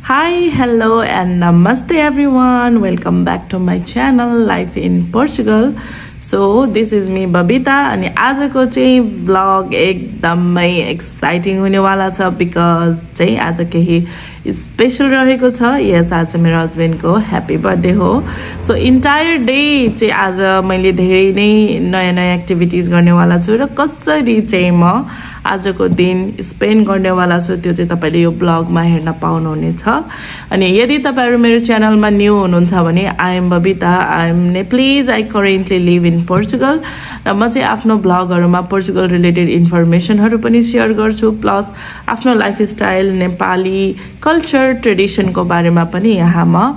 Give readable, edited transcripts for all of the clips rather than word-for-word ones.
Hi, hello and namaste everyone. Welcome back to my channel Life in Portugal. So this is me Babita and आजको चाहिँ vlog एकदमै exciting हुनेवाला छ because चाहिँ आज केही स्पेशल रहेको छ. यस आज मेरो हस्बैंड को हैप्पी बर्थडे हो. सो इन्टायर डे चाहिँ आज मैले धेरै नै नयाँ नयाँ एक्टिभिटीज गर्नेवाला छु र कसरी चाहिँ म आजको दिन स्पेन्ड गर्नेवाला छु त्यो चाहिँ तपाईले यो ब्लगमा हेर्न पाउनुहुनेछ. अनि यदि तपाईहरु मेरो च्यानलमा न्यू हुनुहुन्छ भने I am Babita, I am Nepalese, I currently live in Portugal र म चाहिँ आफ्नो ब्लगहरुमा पोर्चुगल रिलेटेड इन्फर्मेसनहरु पनि शेयर गर्छु प्लस आफ्नो लाइफस्टाइल नेपाली कल्चर ट्रेडिसनको बारेमा पनि यहाँ म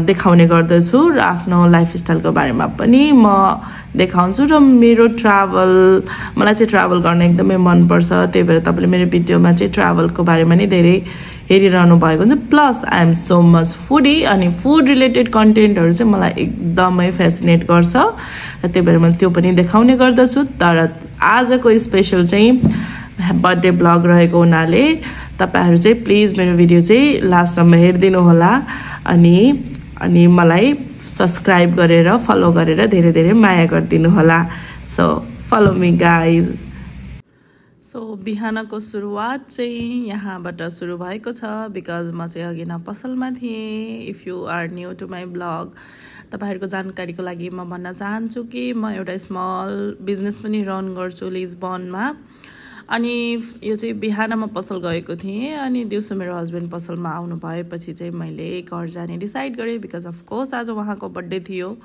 देखाउने गर्दछु र आफ्नो लाइफस्टाइलको बारेमा पनि म देखाउँछु र मेरो ट्राभल मलाई चाहिँ ट्राभल गर्न एकदमै मन पर्छ. त्यही भएर तपाईले मेरो भिडियोमा चाहिँ ट्राभलको बारेमा नि धेरै हेरिरहनु भएको हुन्छ. Plus I am so much foodie अनि फूड रिलेटेड कन्टेन्टहरु चाहिँ मलाई एकदमै फ्यासिनेट गर्छ र त्यही भएर म त्यो पनि देखाउने गर्दछु. तर आजको स्पेशल चाहिँ बर्थडे ब्लग रहेको हुनाले तपाईहरु चाहिँ प्लिज मेरो भिडियो चाहिँ लास्टसम्म हेर्दिनु होला अनि मलाई सब्स्क्राइब गरेर फलो गरेर धेरै धेरै माया गर्दिनु होला. So follow me guys. So बिहानको सुरुवात चाहिँ यहाँबाट सुरु भएको छ बिकज म चाहिँ अघि न पसलमा थिएँ. If you are new to my blog तपाईहरुको जानकारीको लागि म भन्न चाहन्छु कि म एउटा स्मल बिजनेस पनि रन गर्छु लिस्बनमा. अनि यो चाहिँ बिहान म पसल गएको थिएँ अनि दिउँसो मेरो हस्बैंड पसलमा आउनु भएपछि चाहिँ मैले घर जाने डिसाइड गरेँ बिकज अफ कोर्स आज उहाँको बर्थडे थियो.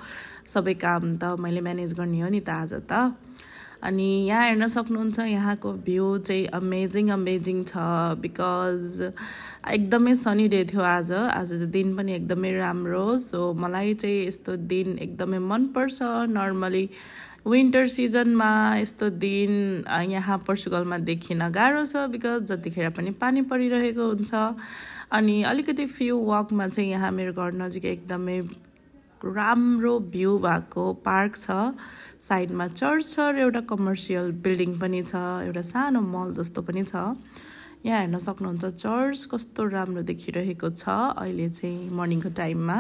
सबै काम त मैले म्यानेज गर्ने हो नि त आज त. अनि यहाँ हेर्न सक्नुहुन्छ यहाँको भ्यू चाहिँ अमेजिङ छ बिकज एकदमै सनी डे थियो आज चाहिँ दिन पनि एकदमै राम्रो. सो मलाई चाहिँ यस्तो दिन एकदमै मन पर्छ. नर्मली विन्टर सिजनमा यस्तो दिन यहाँ पोर्चुगलमा देखिन गाह्रो छ बिकज जतिखेर पनि पानी परिरहेको हुन्छ. अनि अलिकति फ्यु वकमा चाहिँ यहाँ मेरो घर नजिक एकदमै राम्रो भ्यू भएको पार्क छ. साइडमा चर्च छ र एउटा कमर्सियल बिल्डिङ पनि छ, एउटा सानो मल जस्तो पनि छ. यहाँ हेर्न सक्नुहुन्छ चर्च कस्तो राम्रो देखिरहेको छ अहिले चाहिँ मर्निङको टाइममा.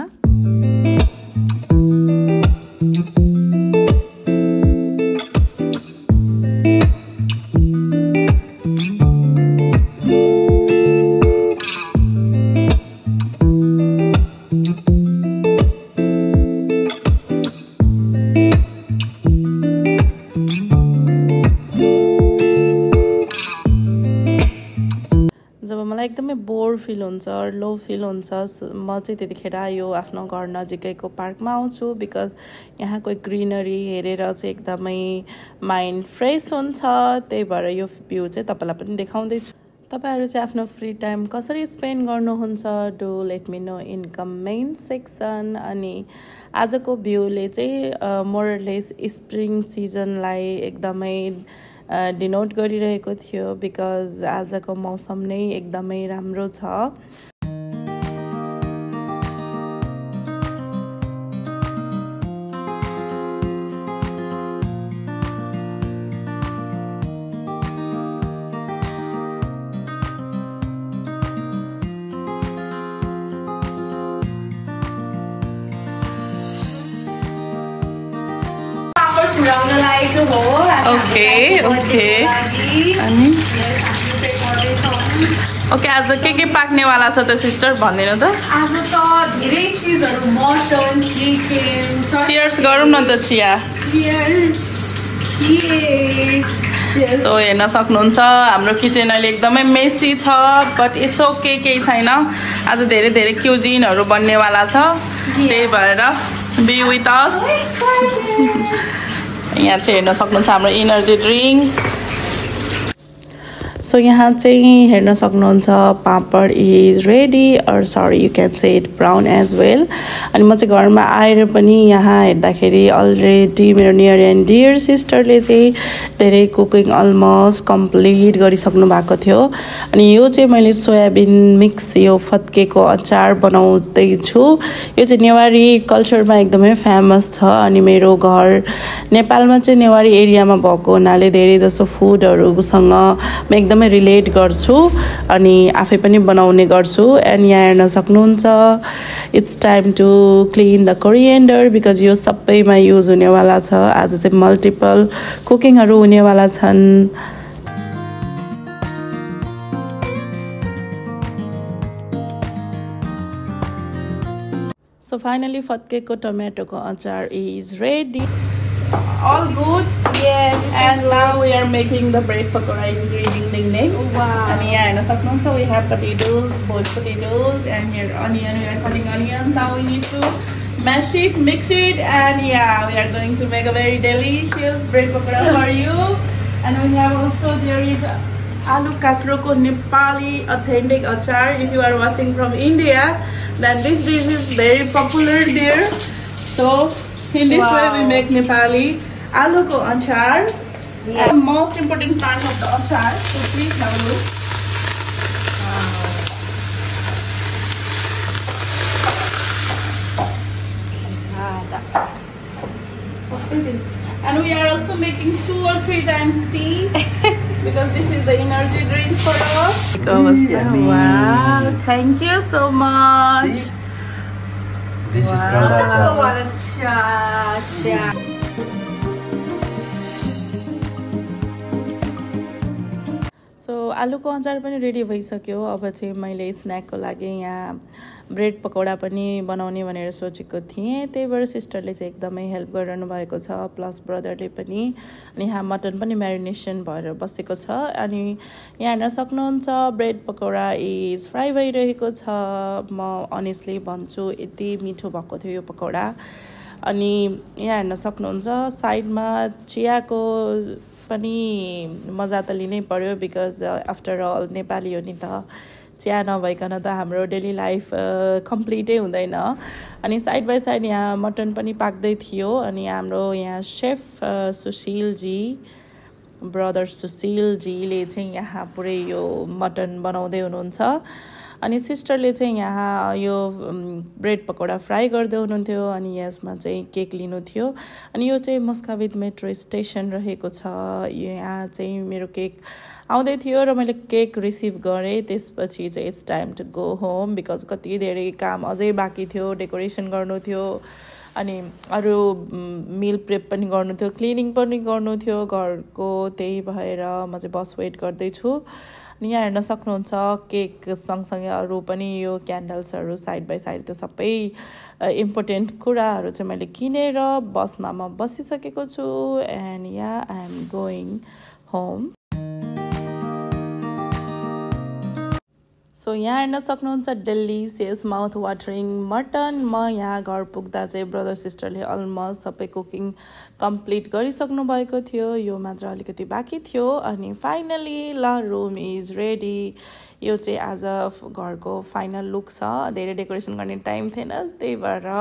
जब मलाई एकदमै बोर फिल हुन्छ लो फिल हुन्छ म चाहिँ त्यतिखेर यो आफ्नो घर नजिकैको पार्कमा आउँछु बिकज यहाँको ग्रिनरी हेरेर चाहिँ एकदमै माइन्ड फ्रेस हुन्छ. त्यही भएर यो भ्यू चाहिँ तपाईलाई पनि देखाउँदैछु. तपाईहरु चाहिँ आफ्नो फ्री टाइम कसरी स्पेन्ड गर्नुहुन्छ do let me know in comment section. अनि आजको भ्यूले चाहिँ मोरलेस स्प्रिङ सिजनलाई एकदमै डिनोट गरिरहेको थियो बिकज आजको मौसम नै एकदमै राम्रो छ. ओके आज के पाक्नेवाला छ त सिस्टर भनिदिनु त. आज त धेरै चीजहरु मटन चिकन चियर्स गरौँ न त चिया. सो हेर्न सक्नुहुन्छ हाम्रो किचन अहिले एकदमै मेसी छ बट इट्स ओके केही छैन. आज धेरै धेरै क्युजिनहरु बन्नेवाला छ त्यही भएर बी विथ अस. यहाँ चाहिँ हेर्न सक्नुहुन्छ हाम्रो इनर्जी ड्रिङ्क. सो यहाँ चाहिँ हेर्न सक्नुहुन्छ papad is ready or sorry you can say it brown as well. अनि म चाहिँ घरमा आएर पनि यहाँ हेर्दाखेरि अलरेडी मेरो नियर एन्ड डियर सिस्टरले चाहिँ धेरै कुकिङ अलमोस्ट कम्प्लिट गरिसक्नु भएको थियो. अनि यो चाहिँ मैले सोयाबिन मिक्स यो फत्केको अचार बनाउँदैछु. यो चाहिँ नेवारी कल्चरमा एकदमै फेमस छ. अनि मेरो घर नेपालमा चाहिँ नेवारी एरियामा भएको हुनाले धेरै जसो फुडहरुसँग म एकदम एकदमै रिलेट गर्छु अनि आफै पनि बनाउने गर्छु एन्ड यहाँ हेर्न सक्नुहुन्छ it's time to clean the coriander because यो सबैमा युज हुनेवाला छ आज चाहिँ मल्टिपल कुकिङहरू हुनेवाला छन् So finally फत्केको टोमेटोको अचार is ready. All good? Yes. And now we are making the bread pakora ingredient. Wow. And here हेर्न सक्नुहुन्छ we have potatoes, boiled potatoes, and here onion. We are cutting onions. Now we need to mash it, mix it, and yeah, we are going to make a very delicious bread pakora for you. And we have also there is aloo kakroko Nepali authentic achar. If you are watching from India, then this dish is very popular there. So in this way we make Nepali aloo ko achar. And the most important part of the achar. So please have a look. And we are also making 2 or 3 times tea because this is the energy drink for us. Wow, thank you so much. See? This is called achar. So आलुको अचार पनि ready भइसक्यो अब चाहिँ मैले स्न्याकको लागि यहाँ bread pakora पनि बनाउने भनेर सोचेको थिएँ त्यही भएर सिस्टरले चाहिँ एकदमै हेल्प गरिरहनु भएको छ प्लस ब्रदरले पनि अनि यहाँ मटन पनि म्यारिनेसन भएर बसेको छ अनि यहाँ हेर्न सक्नुहुन्छ ब्रेड पकौडा इज फ्राई भइरहेको छ म अनेस्टली भन्छु यति मिठो भएको थियो यो पकौडा अनि यहाँ हेर्न सक्नुहुन्छ साइडमा चियाको पनि मजा त लिनै पर्यो बिकज आफ्टर अल नेपाली हो नि त चिया नभइकन त हाम्रो डेली लाइफ कम्प्लिटै हुँदैन अनि साइड बाई साइड यहाँ मटन पनि पाक्दै थियो अनि हाम्रो यहाँ शेफ सुशीलजी ब्रदर सुशीलजीले चाहिँ यहाँ पुरै यो मटन बनाउँदै हुनुहुन्छ अनि सिस्टरले चाहिँ यहाँ यो ब्रेड पकौडा फ्राई गर्दै हुनुहुन्थ्यो अनि यसमा चाहिँ केक लिनु थियो अनि यो चाहिँ मुस्काविद मेट्रो स्टेसन रहेको छ यहाँ चाहिँ मेरो केक आउँदै थियो र मैले केक रिसिभ गरेँ त्यसपछि चाहिँ it's time to go home because कति धेरै काम अझै बाँकी थियो डेकोरेसन गर्नु थियो अनि अरू मिल प्रेप पनि गर्नु थियो क्लिनिङ पनि गर्नु थियो घरको त्यही भएर म चाहिँ बस वेट गर्दैछु अनि यहाँ हेर्न सक्नुहुन्छ केक सँगसँगै अरू पनि यो क्यान्डल्सहरू साइड बाई साइड त्यो सबै इम्पोर्टेन्ट कुराहरू चाहिँ मैले किनेर बसमा म बसिसकेको छु and yeah I am going home so यहाँ हेर्न सक्नुहुन्छ डेलिसियस माउथ वाटरिङ मटन म यहाँ घर पुग्दा चाहिँ ब्रदर सिस्टरले अलमोस्ट सबै कुकिङ कम्प्लिट गरिसक्नु भएको थियो यो मात्र अलिकति बाँकी थियो अनि फाइनली ल रुम इज रेडी यो चाहिँ आज घरको फाइनल लुक छ धेरै डेकोरेसन गर्ने टाइम थिएन त्यही भएर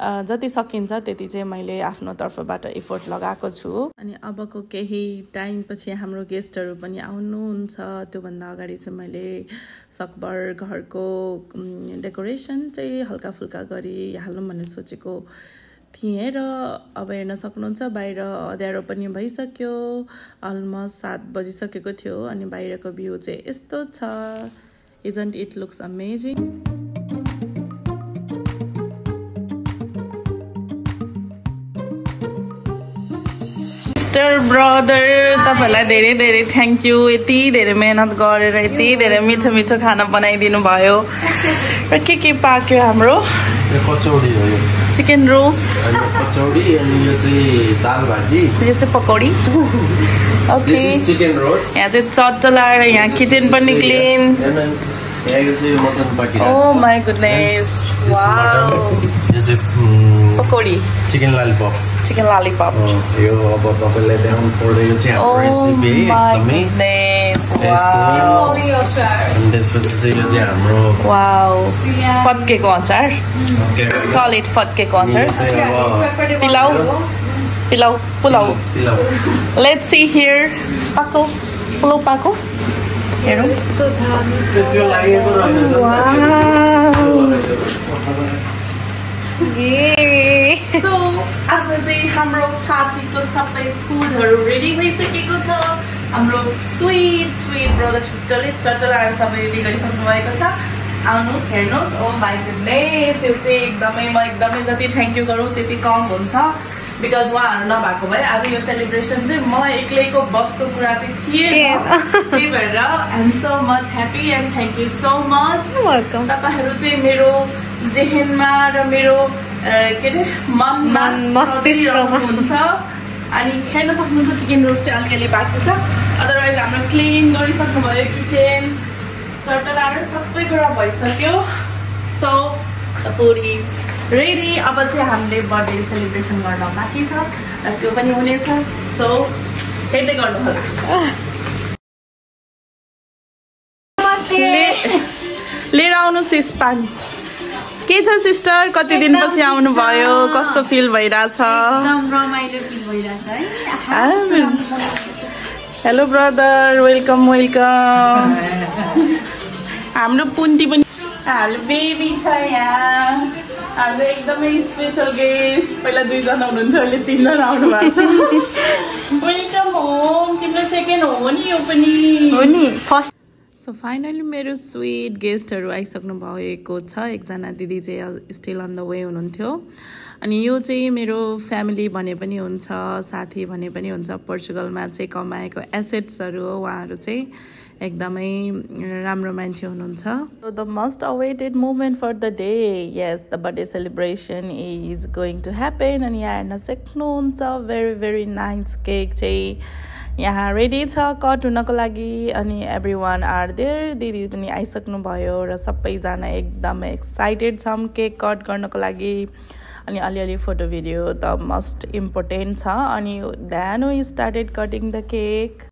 जति सकिन्छ त्यति चाहिँ मैले आफ्नो तर्फबाट एफोर्ट लगाएको छु अनि अबको केही टाइम पछि हाम्रो गेस्टहरू पनि आउनुहुन्छ त्योभन्दा अगाडि चाहिँ मैले सकभर घरको डेकोरेसन चाहिँ हल्का फुल्का गरिहालौँ भनेर सोचेको थिएँ र अब हेर्न सक्नुहुन्छ बाहिर अँध्यारो पनि भइसक्यो अलमोस्ट 7 बजिसकेको थियो अनि बाहिरको भ्यू चाहिँ यस्तो छ isn't it looks amazing sister brother तपाईहरुलाई धेरै धेरै थ्यांक यू यति धेरै मेहनत गरेर यति धेरै मिठो मिठो खाना बनाइदिनु भयो र के पाक्यो हाम्रो कचौडी हो यो चिकन रोस्ट कचौडी अनि यो चाहिँ दाल भाजी यो चाहिँ पकौडी ओके चिकन रोस्ट यहाँ चाहिँ चट्ट लाएर यहाँ किचन पनि क्लीन यहाँ चाहिँ मटन पाकिरहेको छ ओ माय गुडनेस वाओ यो चाहिँ पकौडी चिकन ललिपप यो अब तपाईलाई देखाउनु पर्यो यो चाहिँ हाम्रो रेसिपी एकदमै अनि त्यसपछि चाहिँ यो चाहिँ हाम्रो वाओ फत्केको अचार कल इट फत्केको अचार पुलाउ लेट्स सी हियर पाको पुलाउ पाको हेरौँ त्यो लागेको रहेछ So, आज चाहिँ हाम्रो पार्टीको सबै फुडहरू रेडी भइसकेको छ हाम्रो स्वीट स्वीट ब्रदर सिस्टरले चट्टलाएर सबै रेडी गरिसक्नु भएको छ आउनुहोस् हेर्नुहोस् ओ माई गुडनेस यो चाहिँ एकदमै म एकदमै जति थ्याङ्क यू गरौँ त्यति कम हुन्छ बिकज उहाँहरू नभएको भए आज यो सेलिब्रेसन चाहिँ म एक्लैको बसको कुरा चाहिँ थिएन त्यही भएर I am so much happy and thank you so much तपाईँहरू चाहिँ मेरो जेहेनमा र मेरो के अरे मनमा हुन्छ अनि हेर्न सक्नुहुन्छ चिकन रोस्ट चाहिँ अलिअलि बाँकी छ अदरवाइज हाम्रो क्लिन गरिसक्नु भयो किचन चट्टलाएर सबै कुरा भइसक्यो so the food is ready अब चाहिँ हामीले बर्थडे सेलिब्रेसन गर्न बाँकी छ र त्यो पनि हुनेछ सो हेर्दै गर्नु होला लिएर आउनुहोस् त्यस पानी के छ सिस्टर कति दिनपछि आउनु भयो कस्तो फिल भइरहेछ एकदम रमाइलो फिल भइरहेछ है हेलो ब्रदर वेलकम वेलकम हाम्रो पुन्टी पनि हाम्रो बेबी छ यहाँ हाम्रो एकदमै स्पेसल गेस्ट पहिला 2 जना हुनुहुन्थ्यो अहिले 3 जना आउनु भएको छ वेलकम होम तिम्रो सेकेन्ड हो नि यो पनि हो नि फर्स्ट सो फाइनली मेरो स्वीट गेस्टहरू आइसक्नु भएको छ एकजना दिदी चाहिँ स्टिल अन द वे हुनुहुन्थ्यो अनि यो चाहिँ मेरो फ्यामिली भने पनि हुन्छ साथी भने पनि हुन्छ पोर्चुगलमा चाहिँ कमाएको एसेट्सहरू हो उहाँहरू चाहिँ एकदमै राम्रो मान्छे हुनुहुन्छ the most awaited moment for the day yes the birthday celebration is going to happen अनि यहाँ हेर्न सक्नुहुन्छ भेरी भेरी नाइस केक चाहिँ यहाँ रेडी छ कट हुनको लागि अनि एभ्री वान आर देयर दिदी पनि आइसक्नु भयो र सबैजना एकदमै एक्साइटेड छौँ केक कट गर्नको लागि अनि अलिअलि फोटो भिडियो त मस्ट इम्पोर्टेन्ट छ अनि then we started cutting the cake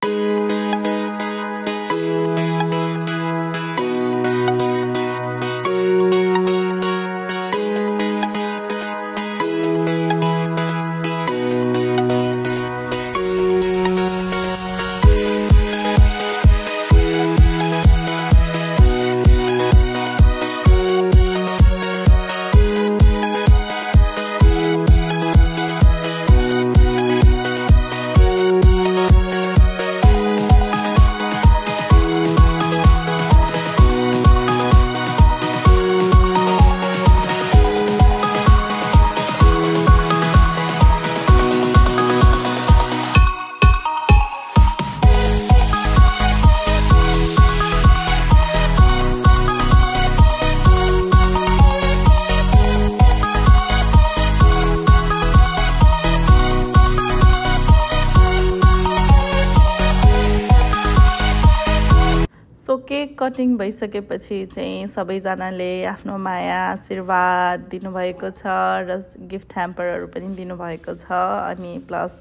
so cake cutting भइसकेपछि चाहिँ सबैजनाले आफ्नो माया आशीर्वाद दिनुभएको छ र गिफ्ट ह्याम्परहरू पनि दिनुभएको छ अनि प्लस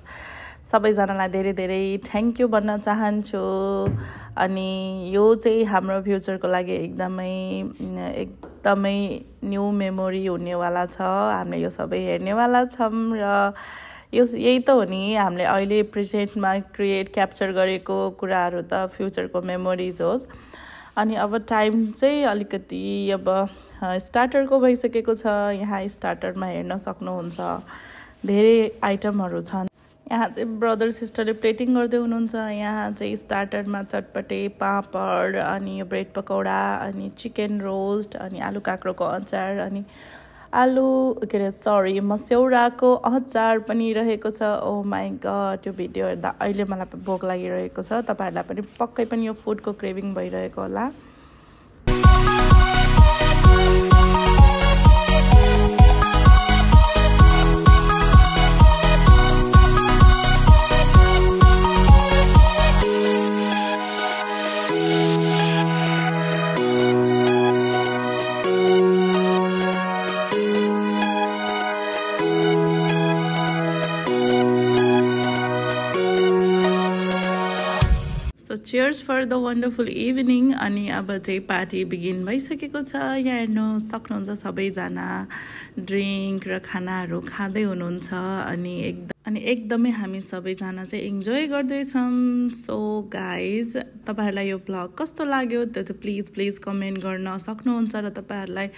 सबैजनालाई धेरै धेरै थ्याङ्क यू भन्न चाहन्छु अनि यो चाहिँ हाम्रो फ्युचरको लागि एकदमै न्यू मेमोरी हुनेवाला छ हामीले यो सबै हेर्नेवाला छौँ र यही त हो नि हामीले अहिले प्रेजेन्टमा क्याप्चर गरेको कुराहरू त फ्युचरको मेमोरिज होस् अनि अब टाइम चाहिँ अलिकति अब स्टार्टरको भइसकेको छ यहाँ स्टार्टरमा हेर्न सक्नुहुन्छ धेरै आइटमहरू छन् यहाँ चाहिँ ब्रदर सिस्टरले प्लेटिङ गर्दै हुनुहुन्छ यहाँ चाहिँ स्टार्टरमा चटपटे पापड अनि यो ब्रेड पकौडा अनि चिकन रोस्ट अनि आलु काँक्रोको अचार अनि मस्यौराको अचार पनि रहेको छ ओ माई गड त्यो भिडियो हेर्दा अहिले मलाई भोक लागिरहेको छ तपाईहरुलाई पनि पक्कै पनि यो फुडको क्रेभिङ भइरहेको होला Cheers for the wonderful evening अनि अब चाहिँ पार्टी बिगिन भइसकेको छ यहाँ हेर्नु सक्नुहुन्छ सबैजना ड्रिङ्क र खानाहरू खाँदै हुनुहुन्छ अनि एकदम अनि एकदमै हामी सबैजना चाहिँ इन्जोय गर्दैछौँ। सो गाइज तपाईहरुलाई यो ब्लग कस्तो लाग्यो त्यो त प्लिज कमेन्ट गर्न सक्नुहुन्छ र तपाईहरुलाई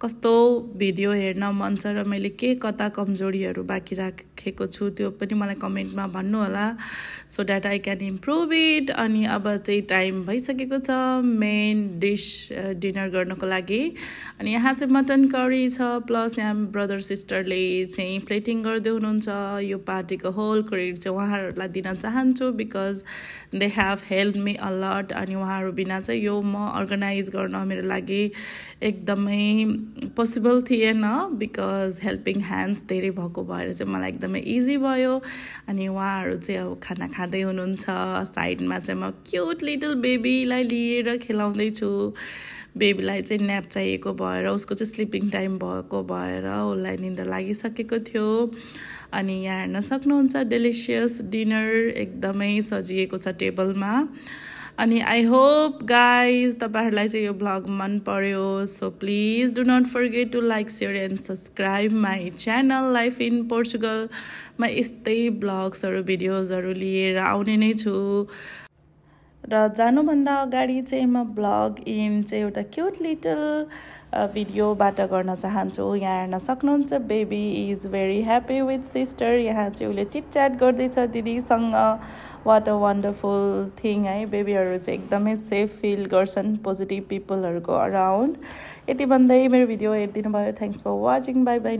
कस्तो भिडियो हेर्न मन छ र मैले के कता कमजोरीहरु बाँकी राखेको छु त्यो पनि मलाई कमेन्टमा भन्नु होला so that I can improve it. अनि अब चाहिँ टाइम भइसकेको छ मेन डिश डिनर गर्नको लागि। अनि यहाँ चाहिँ मटन करी छ प्लस यहाँ ब्रदर सिस्टरले चाहिँ प्लेटिङ गर्दै हुनुहुन्छ। यो पार्टीको होल क्रेडिट चाहिँ उहाँहरुलाई दिन चाहन्छु because they have help me a lot. अनि उहाँहरु बिना चाहिँ यो म अर्गनाइज गर्न मेरो लागि एकदमै पोसिबल थिएन बिकज हेल्पिङ ह्यान्ड्स धेरै भएको भएर चाहिँ मलाई एकदमै इजी भयो। अनि उहाँहरु चाहिँ अब खाना खाँदै हुनुहुन्छ साइडमा चाहिँ म क्यूट लिटल बेबीलाई लिएर खेलाउँदै छु। बेबीलाई चाहिँ न्याप चाहिएको भएर उसको चाहिँ स्लिपिङ टाइम भएको भएर उसलाई निन्द्रा लागिसकेको थियो। अनि यहाँ हेर्न सक्नुहुन्छ डेलिसियस डिनर एकदमै सजिएको छ टेबलमा। अनि आई होप गाइज तपाईहरुलाई चाहिँ यो ब्लग मन पर्यो so please do not forget to like share and subscribe my channel life in Portugal. म यस्तै ब्लग्सहरु भिडियोजहरु लिएर आउने नै छु र जानुभन्दा अगाडि चाहिँ म ब्लग इन चाहिँ एउटा क्यूट लिटल भिडियोबाट गर्न चाहन्छु। यहाँ हेर्न सक्नुहुन्छ baby is very happy with sister. यहाँ चाहिँ उसले चिटच्याट गर्दैछ दिदीसँग। वाट अ वन्डरफुल थिङ है। बेबीहरु चाहिँ एकदमै सेफ फिल गर्छन् पोजिटिभ पिपलहरुको अराउन्ड। यति भन्दै मेरो भिडियो हेरिदिनु भयो। Thanks for watching. Bye by.